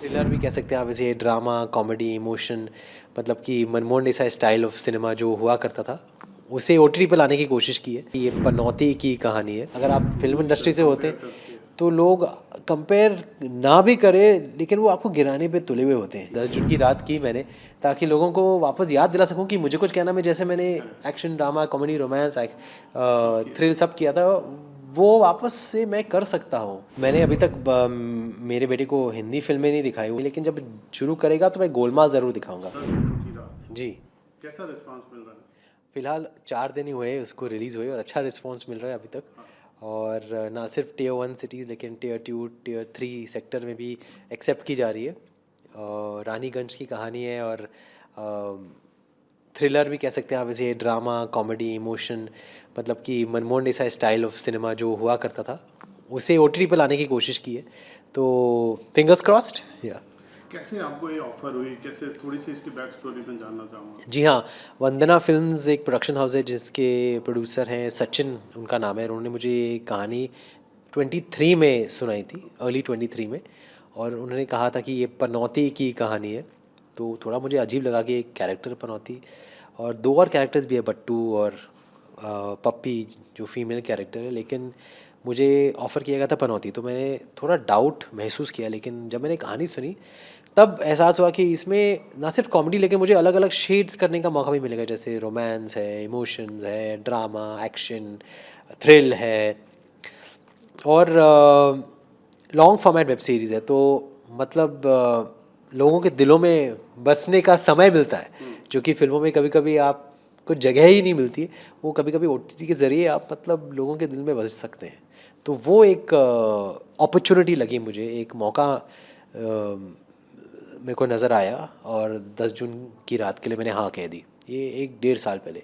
Thriller भी कह सकते हैं आप इसे, ड्रामा, कॉमेडी, इमोशन, मतलब कि Manmohan Desai style of cinema जो हुआ करता था, उसे ओटीटी पे लाने की कोशिश की है। ये पनौती की कहानी है। अगर आप फ़िल्म इंडस्ट्री से होते तो लोग कंपेयर ना भी करें, लेकिन वो आपको गिराने पे तुले हुए होते हैं। 10 जून की रात की मैंने, ताकि लोगों को वापस याद दिला सकूँ कि मुझे कुछ कहना में, जैसे मैंने action, drama, comedy, romance, thrill सब किया था, वो वापस से मैं कर सकता हूँ। मैंने अभी तक मेरे बेटे को हिंदी फ़िल्में नहीं दिखाई हुई, लेकिन जब शुरू करेगा तो मैं गोलमाल ज़रूर दिखाऊँगा। 10 जून की रात जी। कैसा रिस्पांस मिल रहा है? फ़िलहाल 4 दिन ही हुए हैं उसको रिलीज़ हुए, और अच्छा रिस्पॉन्स मिल रहा है अभी तक। हाँ। और ना सिर्फ टियर 1 सिटीज़, लेकिन टियर 2, टियर 3 सेक्टर में भी एक्सेप्ट की जा रही है। रानीगंज की कहानी है, और थ्रिलर भी कह सकते हैं आप इसे, ड्रामा, कॉमेडी, इमोशन, मतलब कि Manmohan Desai style of cinema जो हुआ करता था, उसे ओटीटी पे लाने की कोशिश की है। तो फिंगर्स क्रॉस्ड या। कैसे आपको ये ऑफर हुई? कैसे, थोड़ी सी इसकी बैक स्टोरी मैं जानना चाहूँगा। जी हाँ, वंदना फ़िल्म्स एक प्रोडक्शन हाउस है जिसके प्रोड्यूसर हैं सचिन, उनका नाम है। उन्होंने मुझे ये कहानी 23 में सुनाई थी, अर्ली 23 में, और उन्होंने कहा था कि ये पनौती की कहानी है। तो थोड़ा मुझे अजीब लगा कि एक कैरेक्टर पनौती, और 2 और कैरेक्टर्स भी है, बट्टू और पप्पी जो फीमेल कैरेक्टर है, लेकिन मुझे ऑफ़र किया गया था पनौती, तो मैंने थोड़ा डाउट महसूस किया। लेकिन जब मैंने कहानी सुनी, तब एहसास हुआ कि इसमें ना सिर्फ कॉमेडी, लेकिन मुझे अलग-अलग शेड्स करने का मौका भी मिलेगा, जैसे रोमांस है, इमोशंस है, ड्रामा, एक्शन, थ्रिल है, और लॉन्ग फॉर्मेट वेब सीरीज़ है। तो मतलब लोगों के दिलों में बसने का समय मिलता है, जो कि फ़िल्मों में कभी-कभी आपको जगह ही नहीं मिलती है। वो कभी-कभी ओटीटी के ज़रिए आप मतलब लोगों के दिल में बस सकते हैं। तो वो एक अपॉर्चुनिटी लगी मुझे, एक मौका मेरे को नज़र आया, और 10 जून की रात के लिए मैंने हाँ कह दी। ये 1 डेढ़ साल पहले।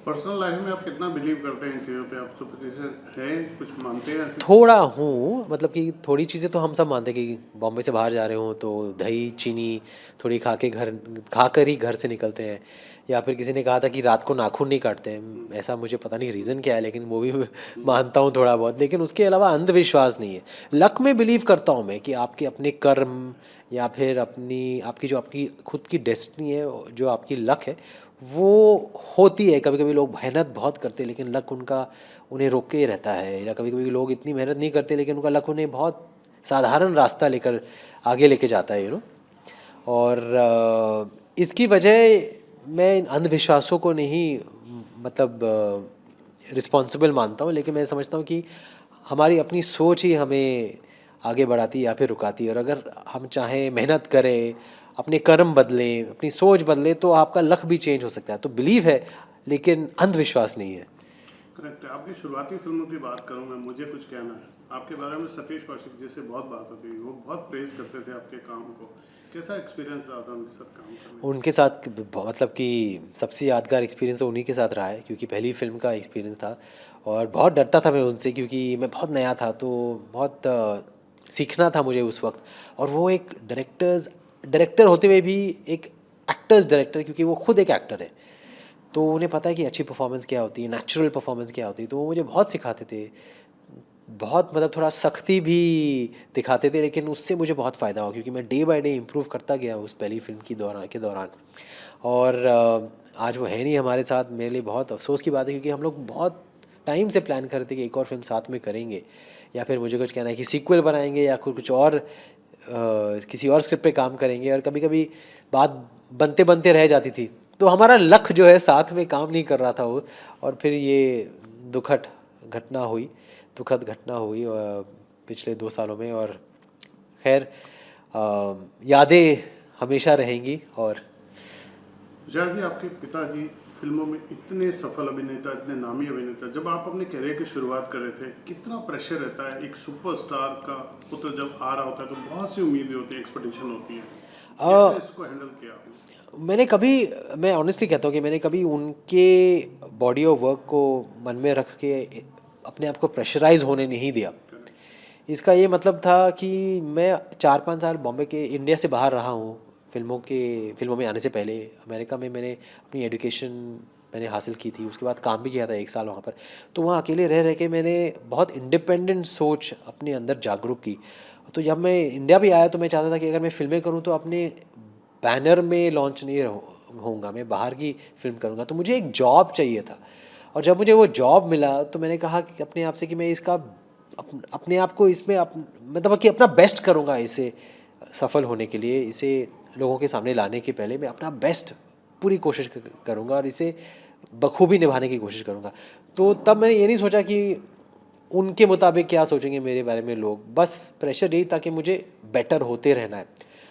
पर्सनल लाइफ में आप कितना बिलीव करते हैं इन चीज़ों पे? आप सुपरस्टिशन हैं, कुछ मानते हैं ऐसी? थोड़ा हूँ, मतलब कि थोड़ी चीज़ें तो हम सब मानते हैं कि बॉम्बे से बाहर जा रहे हों तो दही चीनी थोड़ी खाकर ही घर से निकलते हैं। या फिर किसी ने कहा था कि रात को नाखून नहीं काटते हैं, ऐसा मुझे पता नहीं रीज़न क्या है, लेकिन वो भी मानता हूँ थोड़ा बहुत। लेकिन उसके अलावा अंधविश्वास नहीं है। लक में बिलीव करता हूँ मैं, कि आपके अपने कर्म, या फिर आपकी खुद की डेस्टिनी है, जो आपकी लक है, वो होती है। कभी कभी लोग मेहनत बहुत करते हैं, लेकिन लक उन्हें रोके रहता है। या कभी कभी लोग इतनी मेहनत नहीं करते, लेकिन उनका लक उन्हें बहुत साधारण रास्ता लेकर आगे लेके जाता है, और इसकी वजह मैं इन अंधविश्वासों को नहीं, मतलब रिस्पॉन्सिबल मानता हूँ, लेकिन मैं समझता हूँ कि हमारी अपनी सोच ही हमें आगे बढ़ाती है या फिर रुकाती है। और अगर हम चाहें, मेहनत करें, अपने कर्म बदलें, अपनी सोच बदलें, तो आपका लक भी चेंज हो सकता है। तो बिलीव है, लेकिन अंधविश्वास नहीं है। करेक्ट है। आपकी शुरुआती फिल्मों की बात करूँ मैं, मुझे कुछ कहना है आपके बारे में। सतीश कौशिक जी से बहुत बात होती है, वो बहुत प्रेज करते थे आपके काम को। कैसा एक्सपीरियंस रहा था उनके साथ काम करने का? उनके साथ मतलब कि सबसे यादगार एक्सपीरियंस तो उन्हीं के साथ रहा है, क्योंकि पहली फ़िल्म का एक्सपीरियंस था। और बहुत डरता था मैं उनसे, क्योंकि मैं बहुत नया था, तो बहुत सीखना था मुझे उस वक्त। और वो एक डायरेक्टर होते हुए भी एक एक्टर्स डायरेक्टर, क्योंकि वो खुद एक एक्टर है, तो उन्हें पता है कि अच्छी परफॉर्मेंस क्या होती है, नेचुरल परफॉर्मेंस क्या होती है। तो वो मुझे बहुत सिखाते थे, बहुत मतलब थोड़ा सख्ती भी दिखाते थे, लेकिन उससे मुझे बहुत फ़ायदा हुआ, क्योंकि मैं डे बाय डे इम्प्रूव करता गया उस पहली फ़िल्म की दौरान। और आज वो है नहीं हमारे साथ। मेरे लिए बहुत अफसोस की बात है, क्योंकि हम लोग बहुत टाइम से प्लान कर रहे थे कि एक और फ़िल्म साथ में करेंगे, या फिर मुझे कुछ कहना है कि सीक्वल बनाएंगे, या कुछ और किसी और स्क्रिप्ट पे काम करेंगे। और कभी कभी बात बनते बनते रह जाती थी, तो हमारा लक जो है साथ में काम नहीं कर रहा था वो। और फिर ये दुखद घटना हुई दुखद घटना हुई पिछले 2 सालों में। और खैर, यादें हमेशा रहेंगी। और तुषार जी, आपके पिताजी फिल्मों में इतने सफल अभिनेता, इतने नामी अभिनेता, जब आप अपने करियर की शुरुआत कर रहे थे, कितना प्रेशर रहता है? एक सुपरस्टार का पुत्र जब आ रहा होता है तो बहुत सी उम्मीदें होती हैं, एक्सपेक्टेशन होती है। कैसे अ, इसको हैंडल किया आपने? मैंने कभी मैं ऑनेस्टली कहता हूँ कि मैंने कभी उनके बॉडी ऑफ वर्क को मन में रख के अपने आप को प्रेशराइज होने नहीं दिया। करेक्ट। इसका ये मतलब था कि मैं 4-5 साल बॉम्बे के, इंडिया से बाहर रहा हूँ। फिल्मों में आने से पहले अमेरिका में मैंने अपनी एजुकेशन मैंने हासिल की थी, उसके बाद काम भी किया था 1 साल वहाँ पर। तो वहाँ अकेले रह रह के मैंने बहुत इंडिपेंडेंट सोच अपने अंदर जागरूक की। तो जब मैं इंडिया भी आया तो मैं चाहता था कि अगर मैं फ़िल्में करूँ तो अपने बैनर में लॉन्च नहीं होऊंगा, मैं बाहर की फ़िल्म करूँगा। तो मुझे एक जॉब चाहिए था, और जब मुझे वो जॉब मिला तो मैंने कहा कि अपने आप से कि मैं इसका अपने आप को इसमें मतलब कि अपना बेस्ट करूँगा इसे सफल होने के लिए, इसे लोगों के सामने लाने के पहले मैं अपना बेस्ट पूरी कोशिश करूँगा और इसे बखूबी निभाने की कोशिश करूँगा। तो तब मैंने ये नहीं सोचा कि उनके मुताबिक क्या सोचेंगे मेरे बारे में लोग, बस प्रेशर यही था कि मुझे बेटर होते रहना है।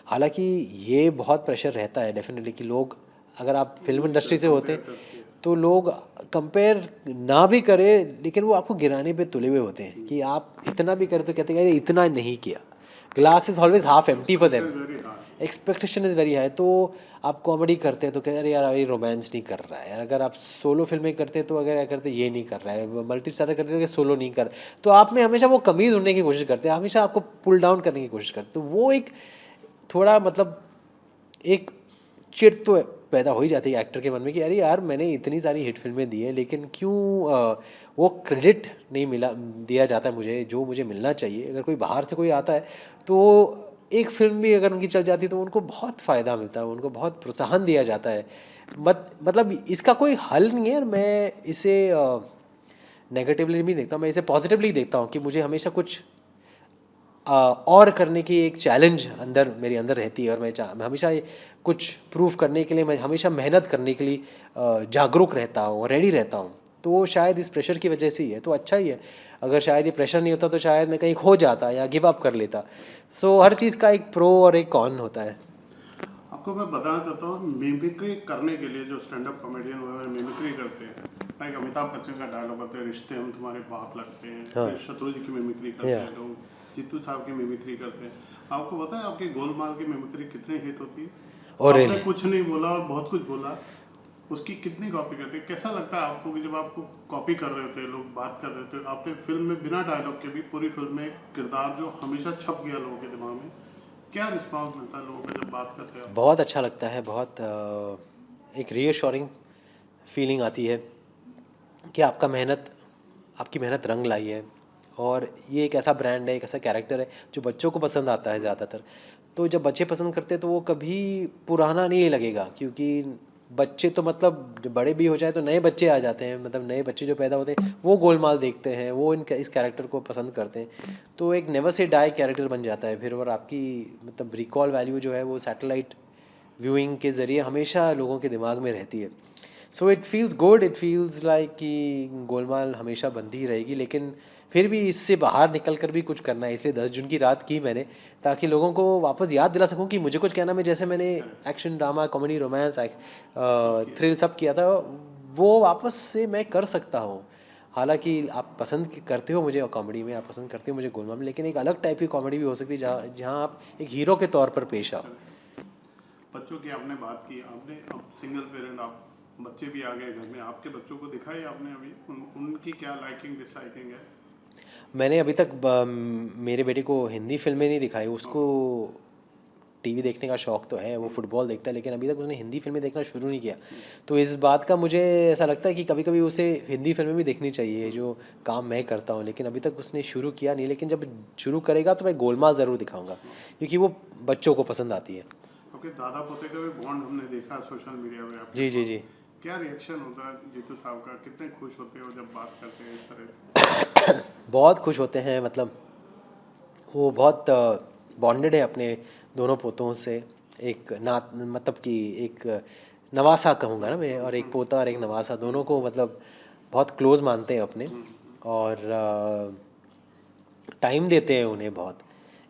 हालाँकि ये बहुत प्रेशर रहता है डेफ़िनेटली कि लोग, अगर आप फ़िल्म इंडस्ट्री से होते कंपेयर हैं करते हैं। तो लोग कंपेयर ना भी करें लेकिन वो आपको गिराने पे तुले हुए होते हैं कि आप इतना भी करें तो कहते हैं अरे इतना नहीं किया। Glass is always half empty for them. Expectation very high. Expectation is very high. तो आप कॉमेडी करते हैं तो कह अरे यार ये रोमांस नहीं कर रहा है, अगर आप सोलो फिल्में करते हैं तो अगर क्या करते ये नहीं कर रहा है, मल्टी स्टारर करते हैं तो सोलो नहीं कर, तो आप में हमेशा वो कमी ढूंढने की कोशिश करते हैं, हमेशा आपको पुल डाउन करने की कोशिश करते हैं। तो वो एक थोड़ा मतलब एक चिढ़ तो पैदा हो ही जाती है एक्टर के मन में कि अरे यार मैंने इतनी सारी हिट फिल्में दी हैं लेकिन क्यों वो क्रेडिट नहीं मिला, दिया जाता है मुझे जो मुझे मिलना चाहिए। अगर कोई बाहर से कोई आता है तो एक फिल्म भी अगर उनकी चल जाती है तो उनको बहुत फ़ायदा मिलता है, उनको बहुत प्रोत्साहन दिया जाता है। मतलब इसका कोई हल नहीं है, और मैं इसे नेगेटिवली भी देखता हूँ, मैं इसे पॉजिटिवली देखता हूँ कि मुझे हमेशा कुछ और करने की एक चैलेंज अंदर मेरे अंदर रहती है, और मैं हमेशा कुछ प्रूव करने के लिए, मैं हमेशा मेहनत करने के लिए जागरूक रहता हूँ, रेडी रहता हूँ। तो वो शायद इस प्रेशर की वजह से ही है, तो अच्छा ही है। अगर शायद ये प्रेशर नहीं होता तो शायद मैं कहीं खो जाता या गिव अप कर लेता। सो हर चीज़ का एक प्रो और एक कॉन होता है। आपको मैं बताना चाहता हूँ, मिमिक्री करने के लिए जो स्टैंड अप कॉमेडियन वगैरह मिमिक्री करते हैं, लाइक अमिताभ बच्चन का डायलॉग होता है, रिश्ते हम तुम्हारे बाप लगते हैं, हाँ। फिर शत्रु जी की मिमिक्री करते या हैं लोग, जीतू साहब की मिमिक्री करते हैं। आपको पता है आपकी गोलमाल की मिमिक्री कितनी हिट होती है? और आपने रियली कुछ नहीं बोला और बहुत कुछ बोला, उसकी कितनी कॉपी करते हैं? कैसा लगता है आपको कि जब आपको कॉपी कर रहे होते हैं, लोग बात कर रहे होते हैं, आपने फिल्म में बिना डायलॉग के भी पूरी फिल्म में एक किरदार जो हमेशा छप गया लोगों के दिमाग में, क्या रिस्पॉन्स मिलता है लोगों का जब बात करते हैं आप? बहुत अच्छा लगता है, बहुत एक रीअश्योरिंग फीलिंग आती है कि आपकी मेहनत रंग लाई है, और ये एक ऐसा ब्रांड है, एक ऐसा कैरेक्टर है जो बच्चों को पसंद आता है ज़्यादातर। तो जब बच्चे पसंद करते हैं तो वो कभी पुराना नहीं लगेगा, क्योंकि बच्चे तो मतलब जब बड़े भी हो जाए तो नए बच्चे आ जाते हैं, मतलब नए बच्चे जो पैदा होते हैं वो गोलमाल देखते हैं, वो इस कैरेक्टर को पसंद करते हैं। तो एक नेवर से डाई कैरेक्टर बन जाता है फिर, और आपकी मतलब रिकॉल वैल्यू जो है वो सैटेलाइट व्यूइंग के ज़रिए हमेशा लोगों के दिमाग में रहती है। So it feels good, it feels like कि गोलमाल हमेशा बनती ही रहेगी, लेकिन फिर भी इससे बाहर निकल कर भी कुछ करना है, इसलिए 10 जून की रात की मैंने, ताकि लोगों को वापस याद दिला सकूं कि मुझे कुछ कहना में, जैसे मैंने एक्शन ड्रामा कॉमेडी रोमांस सब किया। थ्रिल सब किया था, वो वापस से मैं कर सकता हूँ। हालांकि आप पसंद करते हो मुझे कॉमेडी में, आप पसंद करते हो मुझे गोलमाल में, लेकिन एक अलग टाइप की कॉमेडी भी हो सकती है जहाँ जहाँ आप एक हीरो के तौर पर पेश आओ। बच्चों की आपने बात की, आपने अब सिंगल पेरेंट, आप बच्चे भी आ गए घर में, आपके बच्चों को दिखाई आपने अभी उनकी क्या लाइकिंग डिसलाइकिंग है? मैंने अभी तक मेरे बेटे को हिंदी फिल्में नहीं दिखाई, उसको ओके। टीवी देखने का शौक तो है, वो फुटबॉल देखता है, लेकिन अभी तक उसने हिंदी फिल्में देखना शुरू नहीं किया। तो इस बात का मुझे ऐसा लगता है कि कभी कभी उसे हिंदी फिल्में भी देखनी चाहिए, जो काम मैं करता हूँ, लेकिन अभी तक उसने शुरू किया नहीं। लेकिन जब शुरू करेगा तो मैं गोलमाल ज़रूर दिखाऊंगा, क्योंकि वो बच्चों को पसंद आती है। ओके, दादा पोते का भी बॉन्ड हमने देखा सोशल मीडिया पे आपके जी जी पास। जी। क्या रिएक्शन होता है जीतू साहब का, कितने खुश होते हो जब बात करते हैं इस तरह? बहुत खुश होते हैं, मतलब वो बहुत बॉन्डेड है अपने दोनों पोतों से। एक नात मतलब कि एक नवासा कहूँगा ना मैं, और एक पोता और एक नवासा, दोनों को मतलब बहुत क्लोज मानते हैं अपने, और टाइम देते हैं उन्हें बहुत।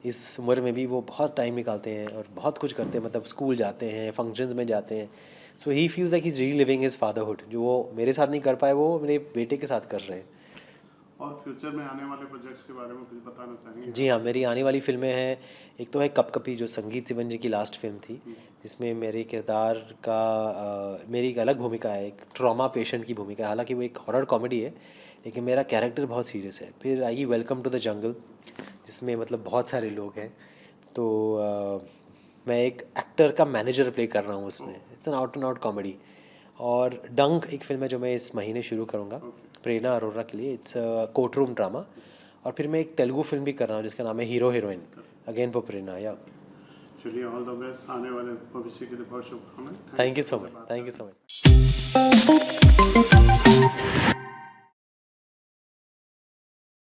इस उम्र में भी वो बहुत टाइम निकालते हैं और बहुत कुछ करते हैं, मतलब स्कूल जाते हैं, फंक्शंस में जाते हैं। सो ही फील्स लाइक इज़ री लिविंग हिज फादरहुड, जो वो मेरे साथ नहीं कर पाए वो मेरे बेटे के साथ कर रहे हैं। और फ्यूचर में आने वाले प्रोजेक्ट्स के बारे में कुछ बताना चाहेंगे जी आप? हाँ, मेरी आने वाली फ़िल्में हैं। एक तो है कप कपी, जो संगीत सिवन जी की लास्ट फ़िल्म थी, जिसमें मेरे किरदार का मेरी एक अलग भूमिका है, एक ट्रॉमा पेशेंट की भूमिका है। हालांकि वो एक हॉरर कॉमेडी है, लेकिन मेरा कैरेक्टर बहुत सीरियस है। फिर आएगी वेलकम टू द जंगल, जिसमें मतलब बहुत सारे लोग हैं। तो मैं एक एक्टर का मैनेजर प्ले कर रहा हूँ उसमें। It's an out and out comedy. और डंक एक फ़िल्म है जो मैं इस महीने शुरू करूँगा ओके। प्रेरणा अरोरा के लिए। It's court room drama. और फिर मैं एक तेलुगु फिल्म भी कर रहा हूँ जिसका नाम है हीरो हीरोइन, अगेन फॉर प्रेरणा या। चलिए, ऑल द बेस्ट, आने वाले भविष्य के लिए बहुत शुभकामनाएं। Thank you so much, thank you so much.